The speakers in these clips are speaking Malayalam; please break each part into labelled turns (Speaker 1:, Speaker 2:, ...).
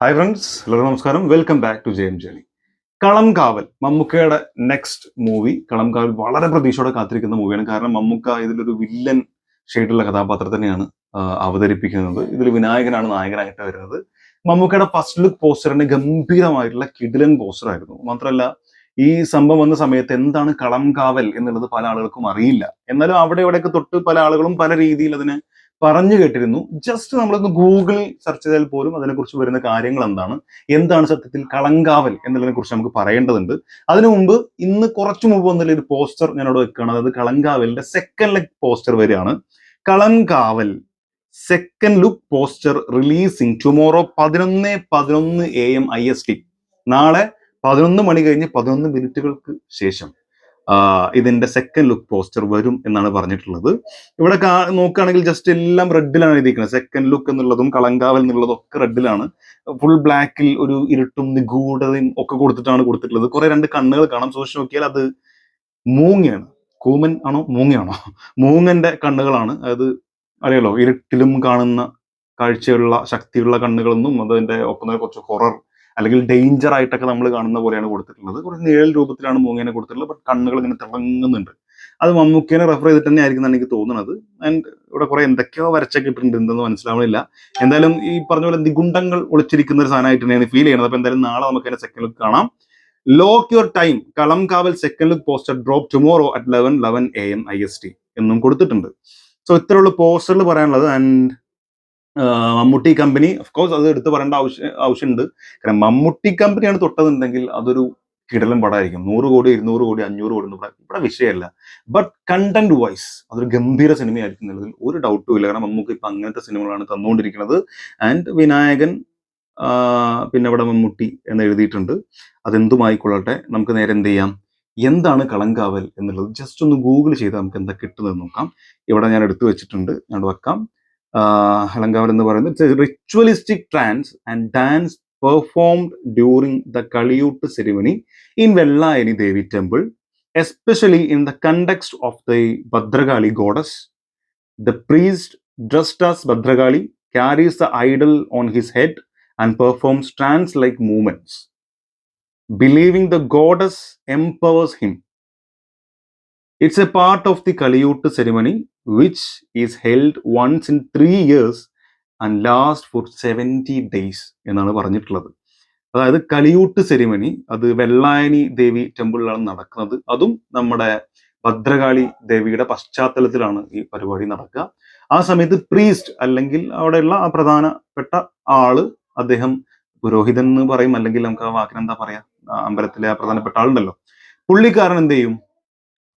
Speaker 1: ഹായ് ഫ്രണ്ട്സ്, എല്ലാവർക്കും നമസ്കാരം. Welcome back to Jayam journey. Kalamkaval, മമ്മൂക്കയുടെ നെക്സ്റ്റ് മൂവി. കളം കാവൽ വളരെ പ്രതീക്ഷയോടെ കാത്തിരിക്കുന്ന മൂവിയാണ്. കാരണം മമ്മൂക്ക ഇതിലൊരു വില്ലൻ ഷെയ്ഡുള്ള കഥാപാത്രം തന്നെയാണ് അവതരിപ്പിക്കുന്നത്. ഇതിൽ വിനായകനാണ് നായകനായിട്ട് വരുന്നത്. മമ്മൂക്കയുടെ ഫസ്റ്റ് ലുക്ക് പോസ്റ്ററിന് ഗംഭീരമായിട്ടുള്ള കിടിലൻ പോസ്റ്റർ ആയിരുന്നു. മാത്രമല്ല, ഈ സംഭവം വന്ന സമയത്ത് എന്താണ് കളം കാവൽ എന്നുള്ളത് പല ആളുകൾക്കും അറിയില്ല. എന്നാലും അവിടെ ഇവിടെയൊക്കെ തൊട്ട് പല ആളുകളും പല രീതിയിൽ അതിനെ പറഞ്ഞു കേട്ടിരുന്നു. ജസ്റ്റ് നമ്മളൊന്ന് ഗൂഗിൾ സെർച്ച് ചെയ്താൽ പോലും അതിനെക്കുറിച്ച് വരുന്ന കാര്യങ്ങൾ എന്താണ് സത്യത്തിൽ കളങ്കാവൽ എന്നുള്ളതിനെ കുറിച്ച് നമുക്ക് പറയേണ്ടതുണ്ട്. അതിനു മുമ്പ് ഇന്ന് കുറച്ചു മുമ്പ് വന്നില്ല ഒരു പോസ്റ്റർ ഞാൻ അവിടെ വെക്കുകയാണ്. അതായത് കളങ്കാവലിന്റെ സെക്കൻഡ് ലുക്ക് പോസ്റ്റർ വരികയാണ്. Kalamkaval second look poster releasing tomorrow 11:11 AM IST. നാളെ 11 മണി കഴിഞ്ഞ് 11 മിനിറ്റുകൾക്ക് ശേഷം ഇതിന്റെ സെക്കൻഡ് ലുക്ക് പോസ്റ്റർ വരും എന്നാണ് പറഞ്ഞിട്ടുള്ളത്. ഇവിടെ നോക്കുകയാണെങ്കിൽ ജസ്റ്റ് എല്ലാം റെഡിലാണ് എഴുതിയിരിക്കുന്നത്. സെക്കൻഡ് ലുക്ക് എന്നുള്ളതും കളങ്കാവൽ എന്നുള്ളതും ഒക്കെ റെഡിലാണ്. ഫുൾ ബ്ലാക്കിൽ ഒരു ഇരുട്ടും നിഗൂഢതയും ഒക്കെ കൊടുത്തിട്ടുള്ളത്. കുറെ രണ്ട് കണ്ണുകൾ കാണാം. സൂക്ഷിച്ച് നോക്കിയാൽ അത് മൂങ്ങയാണ്. കൂമൻ ആണോ മൂങ്ങയാണോ? മൂങ്ങന്റെ കണ്ണുകളാണ്. അതായത് അറിയാലോ, ഇരുട്ടിലും കാണുന്ന കാഴ്ചയുള്ള ശക്തിയുള്ള കണ്ണുകളെന്നും അതിന്റെ ഒപ്പം തന്നെ കുറച്ച് ഹൊറർ അല്ലെങ്കിൽ ഡേഞ്ചർ ആയിട്ടൊക്കെ നമ്മൾ കാണുന്ന പോലെയാണ് കൊടുത്തിട്ടുള്ളത്. കുറച്ച് നിഴൽ രൂപത്തിലാണ് മൂങ്ങേനെ കൊടുത്തിട്ടുള്ളത്. ബട്ട് കണ്ണുകൾ ഇങ്ങനെ തിളങ്ങുന്നുണ്ട്. അത് മമ്മൂക്കേനെ റെഫർ ചെയ്തിട്ട് തന്നെ ആയിരിക്കും എന്നാണ് എനിക്ക് തോന്നുന്നത്. ആൻഡ് ഇവിടെ കുറെ എന്തൊക്കെയോ വരച്ചൊക്കെ ഇട്ടിട്ടുണ്ട്, എന്തെന്ന് മനസ്സിലാവുന്നില്ല. എന്തായാലും ഈ പറഞ്ഞ പോലെ നിഗുണ്ടങ്ങൾ ഒളിച്ചിരിക്കുന്ന ഒരു സാധനമായിട്ട് തന്നെയാണ് ഫീൽ ചെയ്യുന്നത്. അപ്പൊ എന്തായാലും നാളെ നമുക്ക് അതിന്റെ സെക്കൻഡ് ലുക്ക് കാണാം. ലോക്ക് യുവർ ടൈം, കളം കാവൽ second look poster drop tomorrow at 11:11 AM IST എന്നും കൊടുത്തിട്ടുണ്ട്. സോ ഇത്രയുള്ള പോസ്റ്ററിൽ പറയാനുള്ളത്. ആൻഡ് മമ്മൂട്ടി കമ്പനി ഓഫ്കോഴ്സ് അത് എടുത്ത് പറയേണ്ട ആവശ്യമുണ്ട്. കാരണം മമ്മൂട്ടി കമ്പനിയാണ് തൊട്ടതുണ്ടെങ്കിൽ അതൊരു കിടലൻ പടമായിരിക്കും. 100 കോടി 200 കോടി 500 കോടി ഇവിടെ വിഷയമല്ല. ബട്ട് കണ്ടന്റ് വൈസ് അതൊരു ഗംഭീര സിനിമയായിരിക്കും എന്നുള്ളതിൽ ഒരു ഡൗട്ടും ഇല്ല. കാരണം നമുക്ക് ഇപ്പൊ അങ്ങനത്തെ സിനിമകളാണ് തന്നുകൊണ്ടിരിക്കുന്നത്. ആൻഡ് വിനായകൻ, പിന്നെ ഇവിടെ മമ്മൂട്ടി എന്ന് എഴുതിയിട്ടുണ്ട്. അതെന്തുമായിക്കൊള്ളട്ടെ, നമുക്ക് നേരെ എന്ത് ചെയ്യാം, എന്താണ് കളങ്കാവൽ എന്നുള്ളത് ജസ്റ്റ് ഒന്ന് ഗൂഗിൾ ചെയ്താൽ നമുക്ക് എന്താ കിട്ടുന്നത് നോക്കാം. ഇവിടെ ഞാൻ എടുത്തു വെച്ചിട്ടുണ്ട്, ഞാൻ വെക്കാം. അലങ്കാവൽ എന്ന് പറയുന്നത് ritualistic trance and dance performed during the Kaliyoottu ceremony in Vellayani Devi temple, especially in the context of the Bhadrakali goddess. The priest, dressed as Bhadrakali, carries the idol on his head and performs trance-like movements, believing the goddess empowers him. It's a part of the Kaliyuttu ceremony, which is held once in 3 years and lasts for 70 days എന്നാണ് പറഞ്ഞിട്ടുള്ളത്. അതായത് കലിയൂട്ട് സെറിമണി അത് വെള്ളായണി ദേവി ടെമ്പിളിലാണ് നടക്കുന്നത്. അതും നമ്മുടെ ഭദ്രകാളി ദേവിയുടെ പശ്ചാത്തലത്തിലാണ് ഈ പരിപാടി നടക്കുക. ആ സമയത്ത് പ്രീസ്റ്റ് അല്ലെങ്കിൽ അവിടെയുള്ള ആ പ്രധാനപ്പെട്ട ആള്, അദ്ദേഹം പുരോഹിതൻ എന്ന് പറയും, അല്ലെങ്കിൽ നമുക്ക് ആ വാക്കിന് എന്താ പറയാ, അമ്പലത്തിലെ ആ പ്രധാനപ്പെട്ട ആളുണ്ടല്ലോ, പുള്ളിക്കാരൻ എന്ത് ചെയ്യും,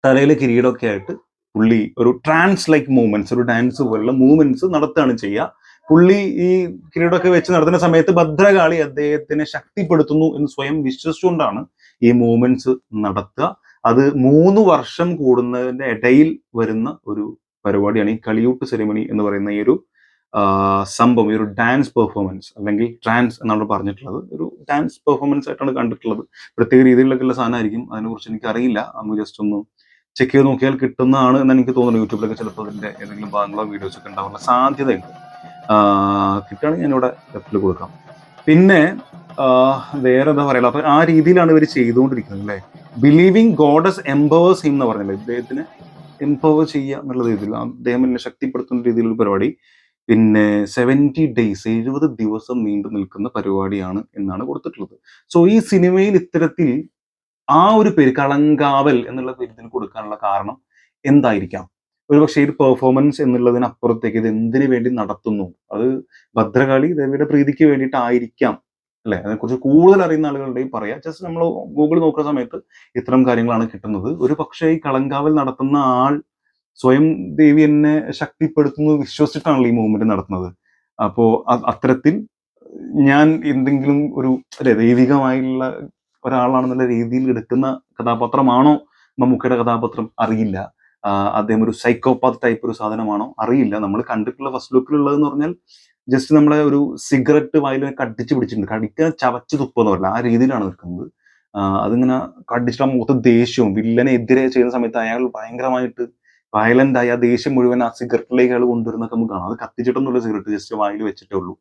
Speaker 1: തലയിലെ കിരീടമൊക്കെ ആയിട്ട് പുള്ളി ഒരു ട്രാൻസ് ലൈക്ക് മൂവ്മെന്റ്സ്, ഒരു ഡാൻസ് പോലുള്ള മൂവ്മെന്റ്സ് നടത്തുകയാണ് ചെയ്യുക. പുള്ളി ഈ കിരീടമൊക്കെ വെച്ച് നടത്തുന്ന സമയത്ത് ഭദ്രകാളി അദ്ദേഹത്തിനെ ശക്തിപ്പെടുത്തുന്നു എന്ന് സ്വയം വിശ്വസിച്ചുകൊണ്ടാണ് ഈ മൂവ്മെന്റ്സ് നടത്തുക. അത് 3 വർഷം കൂടുന്നതിന്റെ ഇടയിൽ വരുന്ന ഒരു പരിപാടിയാണ് ഈ കളിയൂട്ട് സെറിമണി എന്ന് പറയുന്ന ഈ ഒരു സംഭവം. ഈ ഒരു ഡാൻസ് പെർഫോമൻസ് അല്ലെങ്കിൽ ട്രാൻസ് എന്നാണ് പറഞ്ഞിട്ടുള്ളത്. ഒരു ഡാൻസ് പെർഫോമൻസ് ആയിട്ടാണ് കണ്ടിട്ടുള്ളത്. പ്രത്യേക രീതിയിലൊക്കെയുള്ള സാധനമായിരിക്കും. അതിനെക്കുറിച്ച് എനിക്ക് അറിയില്ല. നമുക്ക് ജസ്റ്റ് ഒന്ന് ചെക്ക് ചെയ്ത് നോക്കിയാൽ കിട്ടുന്നതാണ് എന്ന് എനിക്ക് തോന്നുന്നു. യൂട്യൂബിലൊക്കെ ചിലപ്പോൾ അതിന്റെ ഏതെങ്കിലും ഭാഗങ്ങളോ വീഡിയോസ് ഒക്കെ ഉണ്ടാവാനുള്ള സാധ്യതയുണ്ട്. കിട്ടുകയാണെങ്കിൽ ഞാനിവിടെ ലെഫ്റ്റിൽ കൊടുക്കാം. പിന്നെ വേറെ എന്താ പറയുക, അപ്പൊ ആ രീതിയിലാണ് ഇവർ ചെയ്തുകൊണ്ടിരിക്കുന്നത് അല്ലേ. ബിലീവിങ് ഗോഡസ് എംപവേഴ്സ് ഹിം എന്ന് പറഞ്ഞല്ലേ, ഇദ്ദേഹത്തിനെ എംപവർ ചെയ്യുക എന്നുള്ള രീതിയിൽ, അദ്ദേഹം എന്നെ ശക്തിപ്പെടുത്തുന്ന രീതിയിലുള്ള പരിപാടി. പിന്നെ 70 ഡേയ്സ് 70 ദിവസം നീണ്ടു നിൽക്കുന്ന പരിപാടിയാണ് എന്നാണ് കൊടുത്തിട്ടുള്ളത്. സോ ഈ സിനിമയിൽ ഇത്തരത്തിൽ ആ ഒരു പേര് കളങ്കാവൽ എന്നുള്ള പേര് ഇതിന് കൊടുക്കാനുള്ള കാരണം എന്തായിരിക്കാം? ഒരുപക്ഷെ ഒരു പെർഫോമൻസ് എന്നുള്ളതിനപ്പുറത്തേക്ക് ഇത് എന്തിനു വേണ്ടി നടത്തുന്നു, അത് ഭദ്രകാളി ദേവിയുടെ പ്രീതിക്ക് വേണ്ടിയിട്ടായിരിക്കാം അല്ലെ. അതിനെക്കുറിച്ച് കൂടുതൽ അറിയുന്ന ആളുകളുടെയും പറയാം. ജസ്റ്റ് നമ്മൾ ഗൂഗിൾ നോക്കുന്ന സമയത്ത് ഇത്തരം കാര്യങ്ങളാണ് കിട്ടുന്നത്. ഒരു പക്ഷേ ഈ കളങ്കാവൽ നടത്തുന്ന ആൾ സ്വയം ദേവി എന്നെ ശക്തിപ്പെടുത്തുന്നു വിശ്വസിച്ചിട്ടാണല്ലോ ഈ മൂവ്മെന്റ് നടത്തുന്നത്. അപ്പോ അത്തരത്തിൽ ഞാൻ എന്തെങ്കിലും ഒരു അല്ലെ ദൈവികമായുള്ള ഒരാളാണെന്നുള്ള രീതിയിൽ എടുക്കുന്ന കഥാപാത്രമാണോ മമ്മൂക്കയുടെ കഥാപാത്രം, അറിയില്ല. അദ്ദേഹം ഒരു സൈക്കോപാത്ത് ടൈപ്പ് ഒരു സാധനമാണോ, അറിയില്ല. നമ്മൾ കണ്ടിട്ടുള്ള ഫസ്റ്റ് ലുക്കിലുള്ളതെന്ന് പറഞ്ഞാൽ ജസ്റ്റ് നമ്മളെ ഒരു സിഗരറ്റ് വായിൽ കടിച്ചു പിടിച്ചിട്ടുണ്ട്, കടിക്കാൻ ചവച്ച് തുപ്പെന്ന് പറഞ്ഞാൽ ആ രീതിയിലാണ് നിൽക്കുന്നത്. അതിങ്ങനെ കടിച്ചിട്ട് ആ മുഖത്ത് ദേഷ്യവും വില്ലനെ എതിരെ ചെയ്യുന്ന സമയത്ത് അയാൾ ഭയങ്കരമായിട്ട് വയലന്റ് ആയി ആ ദേഷ്യം മുഴുവൻ ആ സിഗരറ്റിലേക്ക് അയാൾ കൊണ്ടുവരുന്നൊക്കെ നമുക്ക് കാണാം. അത് കത്തിച്ചിട്ടൊന്നുമില്ല, സിഗരറ്റ് ജസ്റ്റ് വായിൽ വെച്ചിട്ടേ ഉള്ളൂ.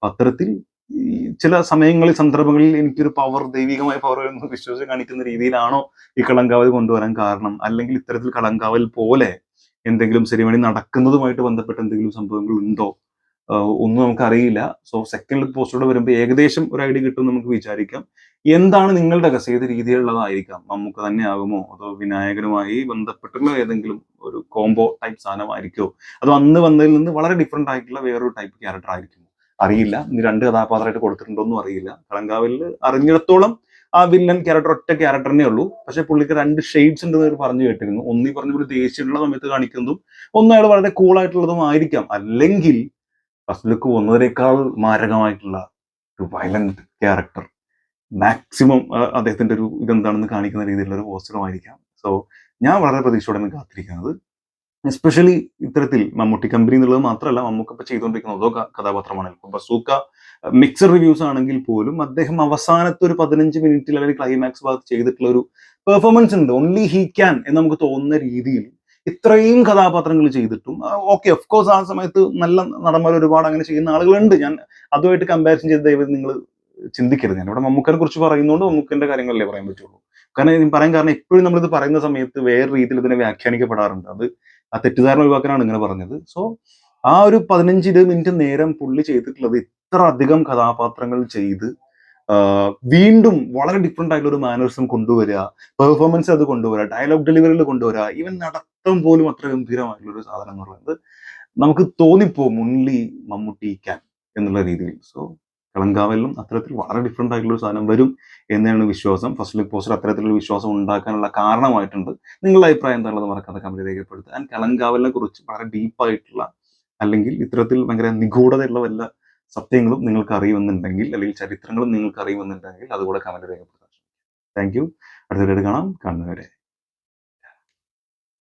Speaker 1: അത്തരത്തിൽ ഈ ചില സമയങ്ങളിൽ സന്ദർഭങ്ങളിൽ എനിക്കൊരു പവർ, ദൈവികമായ പവർ എന്ന് വിശ്വസിച്ച് കാണിക്കുന്ന രീതിയിലാണോ ഈ കളങ്കാവൽ കൊണ്ടുവരാൻ കാരണം? അല്ലെങ്കിൽ ഇത്തരത്തിൽ കളങ്കാവൽ പോലെ എന്തെങ്കിലും സെറിമണി നടക്കുന്നതുമായിട്ട് ബന്ധപ്പെട്ട എന്തെങ്കിലും സംഭവങ്ങൾ ഉണ്ടോ? ഒന്നും നമുക്കറിയില്ല. സോ സെക്കൻഡ് പോസ്റ്റൂടെ വരുമ്പോൾ ഏകദേശം ഒരു ഐഡിയ കിട്ടും നമുക്ക് വിചാരിക്കാം. എന്താണ് നിങ്ങളുടെ ഗസ്? ഏത് രീതിയിലുള്ളതായിരിക്കാം? മമ്മൂക്ക തന്നെ ആകുമോ? അതോ വിനായകനുമായി ബന്ധപ്പെട്ടുള്ള ഏതെങ്കിലും ഒരു കോംബോ ടൈപ്പ് സാധനമായിരിക്കുമോ? അതോ അന്ന് വന്നതിൽ നിന്ന് വളരെ ഡിഫറന്റ് ആയിട്ടുള്ള വേറൊരു ടൈപ്പ് ക്യാരക്ടർ ആയിരിക്കുമോ? അറിയില്ല. ഇനി 2 കഥാപാത്രമായിട്ട് കൊടുത്തിട്ടുണ്ടോന്നും അറിയില്ല. കളങ്കാവലിൽ അറിഞ്ഞിടത്തോളം ആ വില്ലൻ ക്യാരക്ടർ ഒറ്റ ക്യാരക്ടറിനെ ഉള്ളൂ. പക്ഷെ പുള്ളിക്ക് 2 ഷെയ്ഡ്സ് ഉണ്ടെന്ന് പറഞ്ഞു കേട്ടിരുന്നു. ഒന്ന് ഈ പറഞ്ഞ പോലെ ദേഷ്യമുള്ള സമയത്ത് കാണിക്കുന്നതും, ഒന്ന് അയാൾ വളരെ കൂൾ ആയിട്ടുള്ളതും ആയിരിക്കാം. അല്ലെങ്കിൽ ഫസ്റ്റ് ലുക്ക് വന്നതിനേക്കാൾ മാരകമായിട്ടുള്ള ഒരു വയലന്റ് ക്യാരക്ടർ മാക്സിമം അദ്ദേഹത്തിന്റെ ഒരു ഇതെന്താണെന്ന് കാണിക്കുന്ന രീതിയിലുള്ള ഒരു പോസ്റ്ററുമായിരിക്കാം. സോ ഞാൻ വളരെ പ്രതീക്ഷയോടെയാണ് കാത്തിരിക്കുന്നത്. എസ്പെഷ്യലി ഇത്തരത്തിൽ മമ്മൂട്ടി കമ്പനി എന്നുള്ളത് മാത്രമല്ല, മമ്മൂക്ക ഇപ്പൊ ചെയ്തുകൊണ്ടിരിക്കുന്ന ഓരോ കഥാപാത്രമാണ്. ഇപ്പൊ ബസൂക്ക മിക്സഡ് റിവ്യൂസ് ആണെങ്കിൽ പോലും അദ്ദേഹം അവസാനത്തെ ഒരു 15 മിനിറ്റിൽ അല്ലെങ്കിൽ ക്ലൈമാക്സ് ഭാഗത്ത് ചെയ്തിട്ടുള്ള ഒരു പെർഫോമൻസ് ഉണ്ട്. ഓൺലി ഹീ ക്യാൻ എന്ന് നമുക്ക് തോന്നുന്ന രീതിയിൽ ഇത്രയും കഥാപാത്രങ്ങൾ ചെയ്തിട്ടും ഓക്കെ, ഓഫ് കോഴ്സ് ആ സമയത്ത് നല്ല നടന്മാർ ഒരുപാട് അങ്ങനെ ചെയ്യുന്ന ആളുകളുണ്ട്. ഞാൻ അതുമായിട്ട് കമ്പാരിസൺ ചെയ്ത് ദയവ് നിങ്ങൾ ചിന്തിക്കരുത്. ഞാൻ ഇവിടെ മമ്മൂക്കനെ കുറിച്ച് പറയുന്നതുകൊണ്ട് മമ്മൂക്കന്റെ കാര്യങ്ങളല്ലേ പറയാൻ പറ്റുള്ളൂ. കാരണം ഞാൻ പറയാൻ കാരണം എപ്പോഴും നമ്മളിത് പറയുന്ന സമയത്ത് വേറെ രീതിയിൽ ഇതിനെ വ്യാഖ്യാനിക്കപ്പെടാറുണ്ട്. അത് ആ തെറ്റിദ്ധാരണ ഒഴിവാക്കാനാണ് ഇങ്ങനെ പറഞ്ഞത്. സോ ആ ഒരു 15-20 മിനിറ്റ് നേരം പുള്ളി ചെയ്തിട്ടുള്ളത് ഇത്ര അധികം കഥാപാത്രങ്ങൾ ചെയ്ത് വീണ്ടും വളരെ ഡിഫറെന്റ് ആയിട്ടുള്ള ഒരു മാനറിസം കൊണ്ടുവരിക, പെർഫോമൻസ് അത് കൊണ്ടുവരിക, ഡയലോഗ് ഡെലിവറിയിൽ കൊണ്ടുവരിക, ഈവൻ നടത്തം പോലും അത്ര ഗംഭീരമായിട്ടുള്ള ഒരു സാധനം എന്ന് പറയുന്നത് നമുക്ക് തോന്നിപ്പോവും ഓൺലി മമ്മൂട്ടി ക്യാൻ എന്നുള്ള രീതിയിൽ. സോ കളങ്കാവലിലും അത്തരത്തിൽ വളരെ ഡിഫറെന്റ് ആയിട്ടുള്ള ഒരു സാധനം വരും എന്നാണ് വിശ്വാസം. ഫസ്റ്റ് ലുക്ക് പോസ്റ്റർ അത്തരത്തിലുള്ള വിശ്വാസം ഉണ്ടാക്കാനുള്ള കാരണമായിട്ടുണ്ട്. നിങ്ങളുടെ അഭിപ്രായം എന്താണെന്ന് മറക്കാതെ കമന്റ് രേഖപ്പെടുത്തുക. ആൻഡ് കളങ്കാവലിനെ കുറിച്ച് വളരെ ഡീപ്പായിട്ടുള്ള അല്ലെങ്കിൽ ഇത്തരത്തിൽ ഭയങ്കര നിഗൂഢതയുള്ള വല്ല സത്യങ്ങളും നിങ്ങൾക്ക് അറിയുമെന്നുണ്ടെങ്കിൽ, അല്ലെങ്കിൽ ചരിത്രങ്ങളും നിങ്ങൾക്ക് അറിയുമെന്നുണ്ടെങ്കിൽ അതുകൂടെ കമന്റ് രേഖപ്പെടുത്താം. Thank you. അടുത്ത വീഡിയോയിൽ കാണാം. കാണുന്നവരെ.